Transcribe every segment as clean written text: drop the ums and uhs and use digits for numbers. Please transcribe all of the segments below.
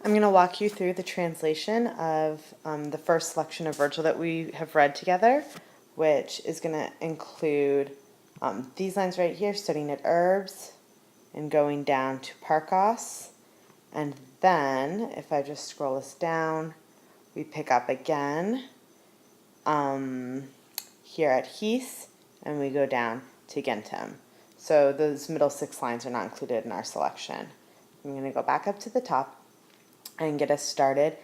I'm going to walk you through the translation of the first selection of Vergil that we have read together, which is going to include these lines right here, starting at herbs and going down to Parkos. And then, if I just scroll this down, we pick up again here at His, and we go down to Gentem. So those middle 6 lines are not included in our selection. I'm going to go back up to the top and get us started.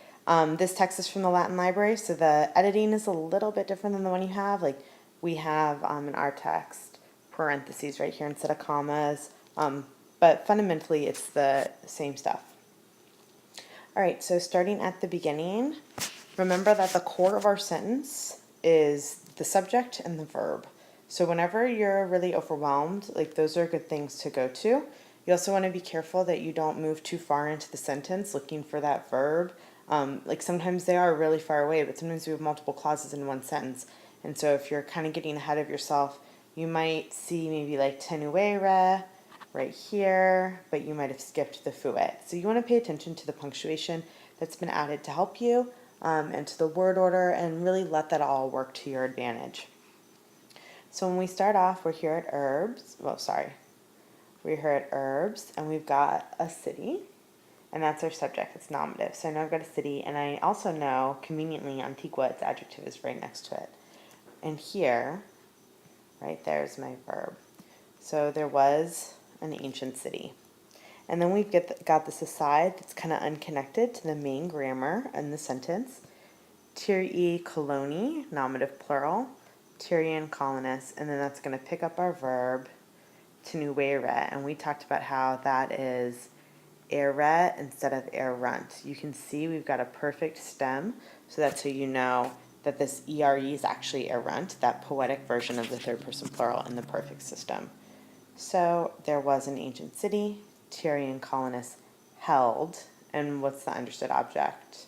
This text is from the Latin Library, so the editing is a little bit different than the one you have. Like we have in our text parentheses right here instead of commas, but fundamentally it's the same stuff. All right, so starting at the beginning, remember that the core of our sentence is the subject and the verb. So whenever you're really overwhelmed, like those are good things to go to. You also want to be careful that you don't move too far into the sentence looking for that verb. Like sometimes they are really far away, but sometimes we have multiple clauses in one sentence. And so if you're kind of getting ahead of yourself, you might see maybe like tenuere right here, but you might have skipped the fuet. So you want to pay attention to the punctuation that's been added to help you and to the word order, and really let that all work to your advantage. So when we start off, we're here at herbs. We're here at herbs, and we've got a city, and that's our subject. It's nominative. So I know I've got a city, and I also know, conveniently, Antigua, its adjective is right next to it. And here, right there is my verb. So there was an ancient city. And then we've got this aside that's kind of unconnected to the main grammar in the sentence. Tyrii coloni, nominative plural, Tyrian colonists, and then that's going to pick up our verb, tenuere, and we talked about how that is ere instead of erunt. You can see we've got a perfect stem, so that's how you know that this ere is actually erunt, that poetic version of the third person plural in the perfect system. So there was an ancient city, Tyrian colonists held, and what's the understood object?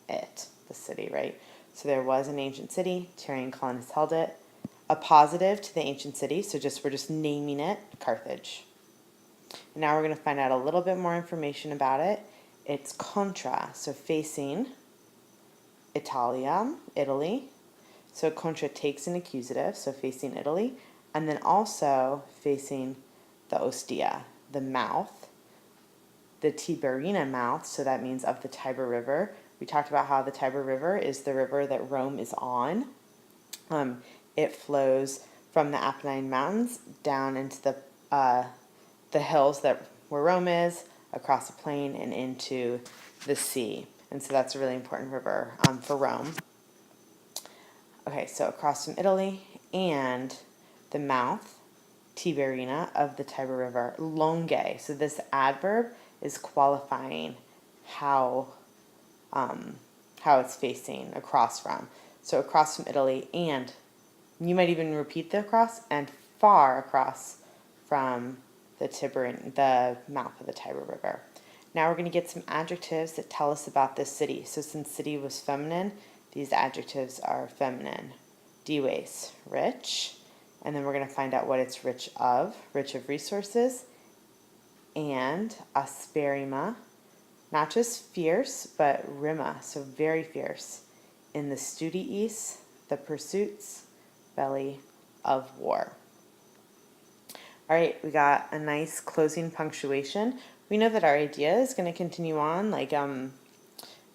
It, the city, right? So there was an ancient city, Tyrian colonists held it. A positive to the ancient city, so we're just naming it Carthage. And now we're going to find out a little bit more information about it. It's contra, so facing Italia, Italy. So contra takes an accusative, so facing Italy, and then also facing the Ostia, the mouth, the Tiberina mouth, so that means of the Tiber River. We talked about how the Tiber River is the river that Rome is on. It flows from the Apennine Mountains down into the hills where Rome is, across a plain, and into the sea. And so that's a really important river for Rome. Okay, so across from Italy, and the mouth, Tiberina, of the Tiber River, longe. So this adverb is qualifying how it's facing across from. So across from Italy, and you might even repeat the across, and far across from the mouth of the Tiber River. Now we're going to get some adjectives that tell us about this city. So since city was feminine, these adjectives are feminine. Dives, rich, and then we're going to find out what it's rich of resources, and asperima, not just fierce, but rima, so very fierce, in the studiis, the pursuits, belly of war. All right, we got a nice closing punctuation. We know that our idea is going to continue on, like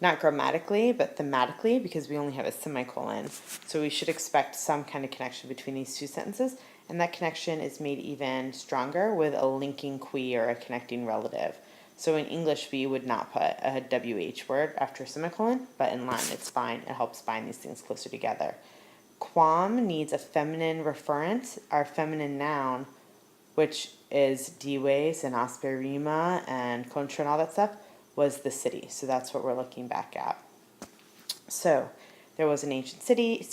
not grammatically, but thematically, because we only have a semicolon. So we should expect some kind of connection between these two sentences, and that connection is made even stronger with a linking qui or a connecting relative. So in English, we would not put a WH word after a semicolon, but in Latin, it's fine. It helps bind these things closer together. Quam needs a feminine referent. Our feminine noun, which is dives and asperima and contra and all that stuff, was the city. So that's what we're looking back at. So there was an ancient city,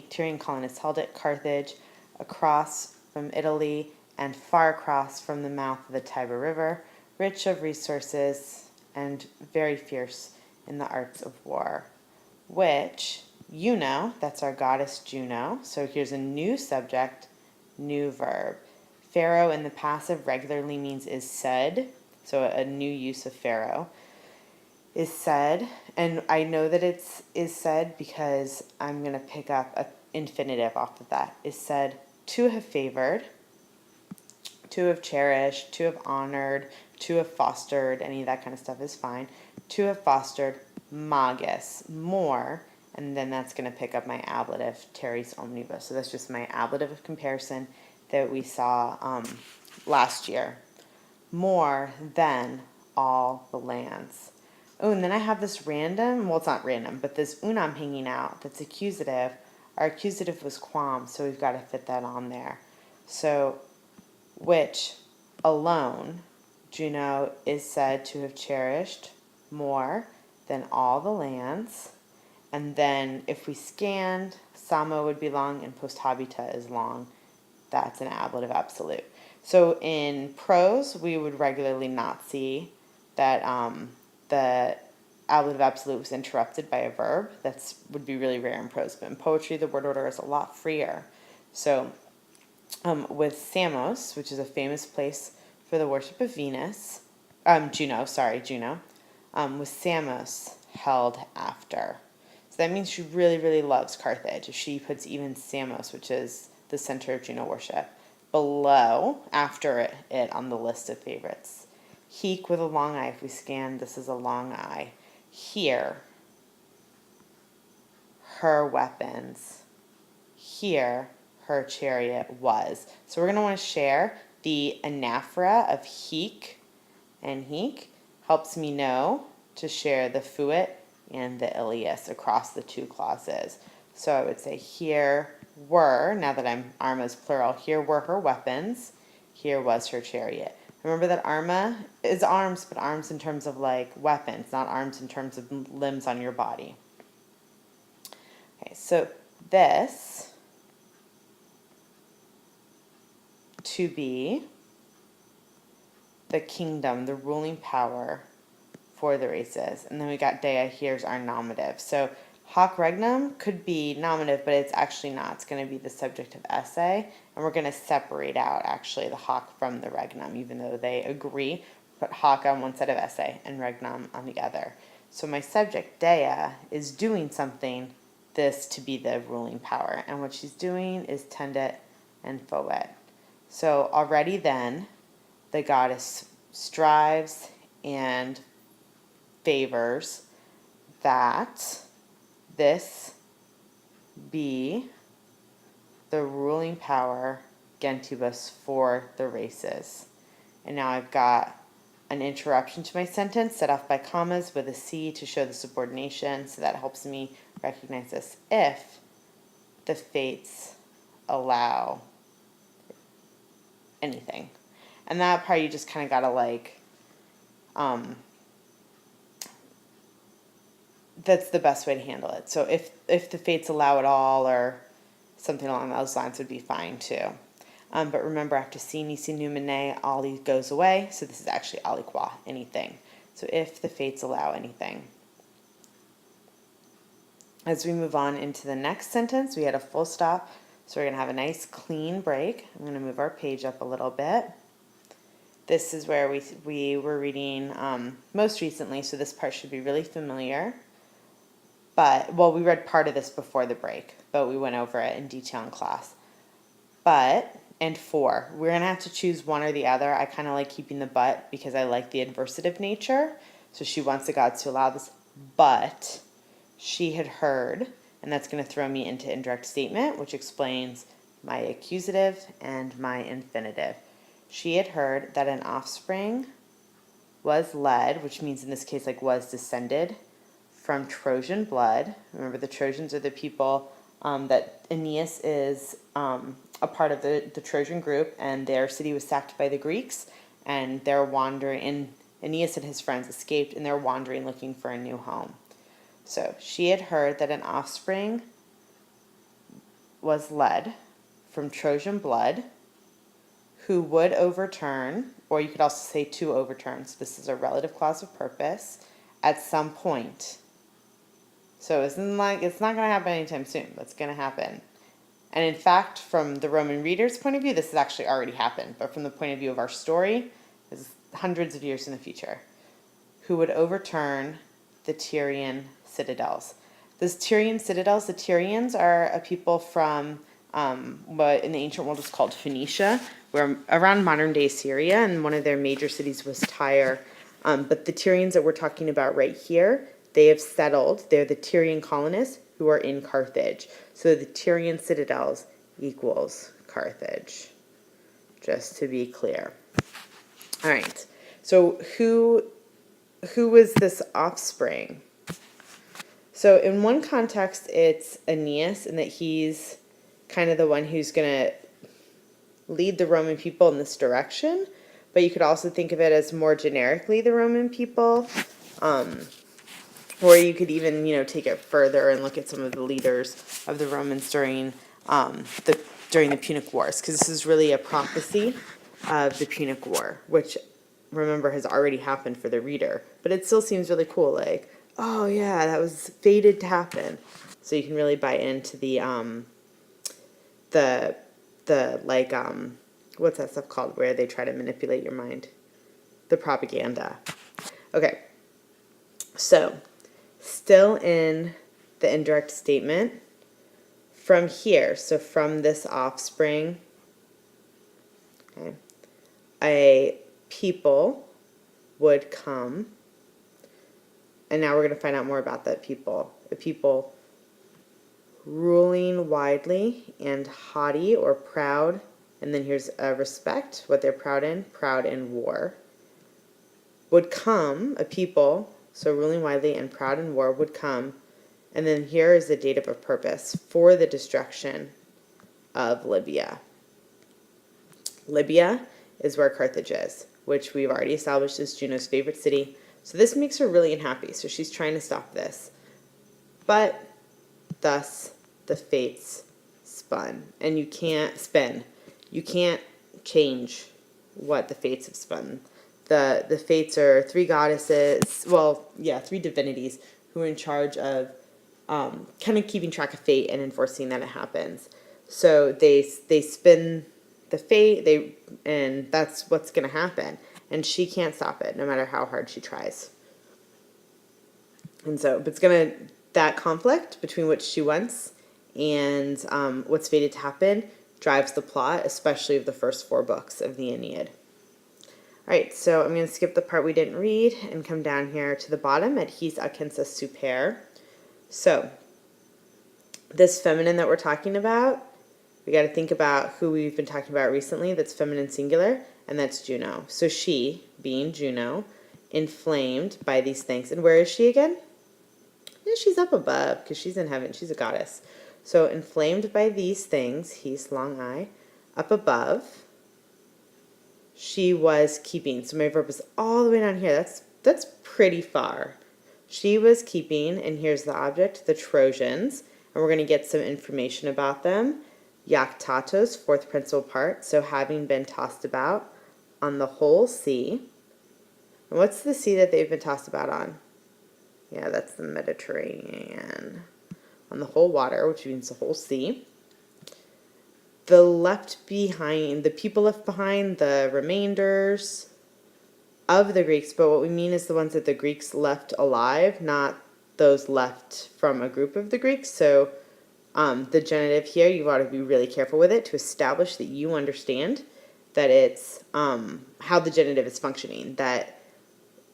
Tyrian colonists held it, Carthage, across from Italy and far across from the mouth of the Tiber River, rich of resources and very fierce in the arts of war, which, that's our goddess Juno. So here's a new subject, new verb. Pharaoh in the passive regularly means is said, so a new use of Pharaoh. is said, and I know that is said because I'm going to pick up an infinitive off of that, is said to have favored, to have cherished, to have honored, to have fostered, any of that kind of stuff is fine. To have fostered, magis, more, and then that's going to pick up my ablative, teres omnibus. So that's just my ablative of comparison that we saw last year. More than all the lands. Oh, and then I have this random, well, it's not random, but this unam hanging out that's accusative. Our accusative was quam, so we've got to fit that on there. So, which alone, Juno is said to have cherished more than all the lands. And then if we scanned, Samo would be long and post habita is long. That's an ablative absolute. So in prose, we would regularly not see that the ablative absolute was interrupted by a verb. That would be really rare in prose. But in poetry, the word order is a lot freer. So with Samos, which is a famous place for the worship of Venus, Juno, was Samos held after. So that means she really, really loves Carthage. If she puts even Samos, which is the center of Juno worship, below, after it on the list of favorites. Heek with a long I, if we scan, this is a long I. Here, her weapons. Here, her chariot was. So we're going to want to share the anaphora of Heek, and Heek helps me know to share the fuit and the ilias across the two clauses. So I would say here were, now that arma is plural, here were her weapons, here was her chariot. Remember that arma is arms, but arms in terms of like weapons, not arms in terms of limbs on your body. Okay, so this to be the kingdom, the ruling power for the races. And then we got dea, here's our nominative. So hoc regnum could be nominative, but it's actually not. It's going to be the subject of essay. And we're going to separate out actually the hoc from the regnum, even though they agree. Put hoc on one side of essay and regnum on the other. So my subject, dea, is doing something, this to be the ruling power. And what she's doing is tendit and foet. So already then, the goddess strives and favors that this be the ruling power gentibus for the races. And now I've got an interruption to my sentence set off by commas with a C to show the subordination, so that helps me recognize this. If the fates allow anything. And that part you just kind of gotta like, that's the best way to handle it. So if the fates allow it all or something along those lines would be fine too. But remember, after si, nisi, numine, ali goes away. So this is actually aliqua, anything. So if the fates allow anything. As we move on into the next sentence, we had a full stop. So we're going to have a nice clean break. I'm going to move our page up a little bit. This is where we were reading most recently, so this part should be really familiar. But, well, we read part of this before the break, but we went over it in detail in class. But, and for, we're going to have to choose one or the other. I kind of like keeping the but because I like the adversative nature. So she wants the gods to allow this, but she had heard, and that's going to throw me into indirect statement, which explains my accusative and my infinitive. She had heard that an offspring was led, which means in this case like was descended, from Trojan blood. Remember, the Trojans are the people that Aeneas is a part of the Trojan group, and their city was sacked by the Greeks, and they're wandering, and Aeneas and his friends escaped, and they're wandering looking for a new home. So she had heard that an offspring was led from Trojan blood who would overturn, or you could also say to overturn, so this is a relative clause of purpose, at some point. So it's not going to happen anytime soon, but it's going to happen. And in fact, from the Roman reader's point of view, this has actually already happened, but from the point of view of our story, is hundreds of years in the future. Who would overturn the Tyrian citadels. Those Tyrian citadels, the Tyrians are a people from what in the ancient world was called Phoenicia, where around modern day Syria, and one of their major cities was Tyre. But the Tyrians that we're talking about right here, they have settled. They're the Tyrian colonists who are in Carthage. So the Tyrian citadels equals Carthage, just to be clear. All right. So who was this offspring? So in one context, it's Aeneas, in that he's kind of the one who's going to lead the Roman people in this direction. But you could also think of it as more generically the Roman people. Or you could even, take it further and look at some of the leaders of the Romans during the Punic Wars, because this is really a prophecy of the Punic War, which, remember, has already happened for the reader. But it still seems really cool, like, oh yeah, that was fated to happen. So you can really buy into the what's that stuff called where they try to manipulate your mind? The propaganda. Okay. So, still in the indirect statement, from here, so from this offspring, okay, a people would come, and now we're going to find out more about that people. A people ruling widely and haughty or proud, and then here's respect, what they're proud in war, would come, a people, so ruling widely and proud in war, would come, and then here is the dative of purpose, for the destruction of Libya. Libya is where Carthage is, which we've already established is Juno's favorite city. So this makes her really unhappy. So she's trying to stop this. But thus the fates spun. And you can't spin. You can't change what the fates have spun. The fates are three goddesses, three divinities who are in charge of kind of keeping track of fate and enforcing that it happens. So they spin the fate, and that's what's going to happen. And she can't stop it, no matter how hard she tries. And so, but that conflict between what she wants and what's fated to happen drives the plot, especially of the first 4 books of the Aeneid. All right, so I'm going to skip the part we didn't read and come down here to the bottom at his acensus super. So, this feminine that we're talking about, we got to think about who we've been talking about recently that's feminine singular, and that's Juno. So she, being Juno, inflamed by these things. And where is she again? Yeah, she's up above because she's in heaven. She's a goddess. So inflamed by these things, he's long eye, up above, she was keeping. So my verb is all the way down here. That's pretty far. She was keeping, and here's the object, the Trojans. And we're going to get some information about them. Yaktatos, 4th principal part, so having been tossed about on the whole sea. And what's the sea that they've been tossed about on? Yeah, that's the Mediterranean. On the whole water, which means the whole sea. The people left behind, the remainders of the Greeks, but what we mean is the ones that the Greeks left alive, not those left from a group of the Greeks. So the genitive here, you've got to be really careful with it to establish that you understand that it's how the genitive is functioning, that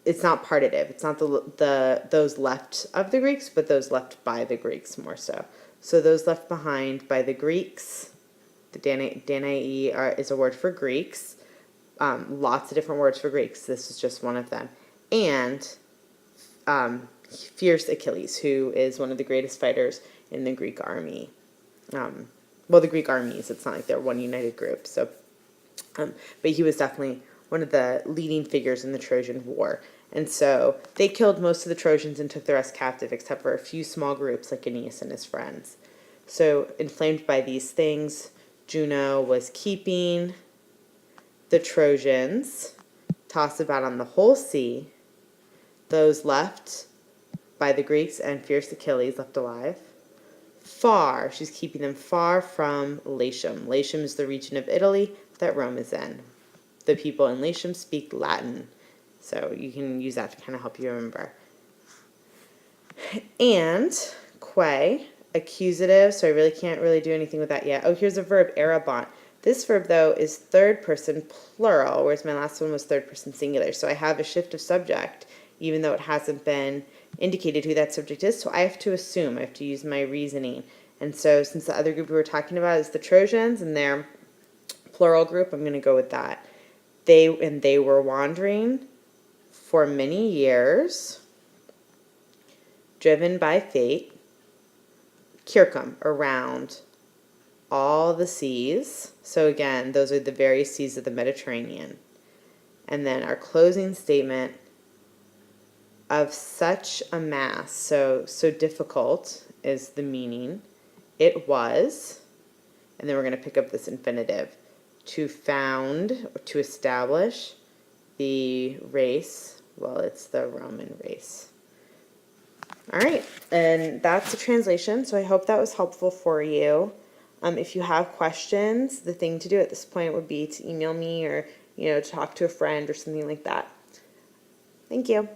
it's not partitive. It's not those left of the Greeks, but those left by the Greeks more so. So those left behind by the Greeks, the Danae is a word for Greeks. Lots of different words for Greeks. This is just one of them. And fierce Achilles, who is one of the greatest fighters in the Greek army. The Greek armies, it's not like they're one united group. So, but he was definitely one of the leading figures in the Trojan War. And so they killed most of the Trojans and took the rest captive, except for a few small groups like Aeneas and his friends. So inflamed by these things, Juno was keeping the Trojans tossed about on the whole sea, those left by the Greeks and fierce Achilles left alive. She's keeping them far from Latium. Latium is the region of Italy that Rome is in. The people in Latium speak Latin, so you can use that to kind of help you remember. And que, accusative, so I really can't really do anything with that yet. Oh, here's a verb, erabont. This verb, though, is third person plural, whereas my last one was third person singular. So I have a shift of subject, even though it hasn't been indicated who that subject is. So I have to assume, I have to use my reasoning. And so since the other group we were talking about is the Trojans and their plural group, I'm going to go with that. They were wandering for many years, driven by fate, circum, around all the seas. So again, those are the various seas of the Mediterranean. And then our closing statement, of such a mass, so difficult is the meaning. It was, and then we're going to pick up this infinitive, to found or to establish the race. Well, it's the Roman race. All right, and that's the translation. So I hope that was helpful for you. If you have questions, the thing to do at this point would be to email me or, talk to a friend or something like that. Thank you.